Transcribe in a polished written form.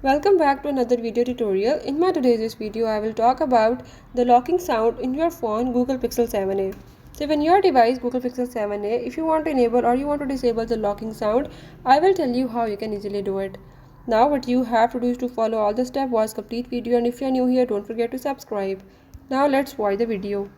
Welcome back to another video tutorial. In my today's video, I will talk about the locking sound in your phone Google Pixel 7a. So when your device Google Pixel 7a, if you want to enable or you want to disable the locking sound, I will tell you how you can easily do it. Now what you have to do is to follow all the steps, watch complete video, and if you are new here, don't forget to subscribe. Now let's watch the video.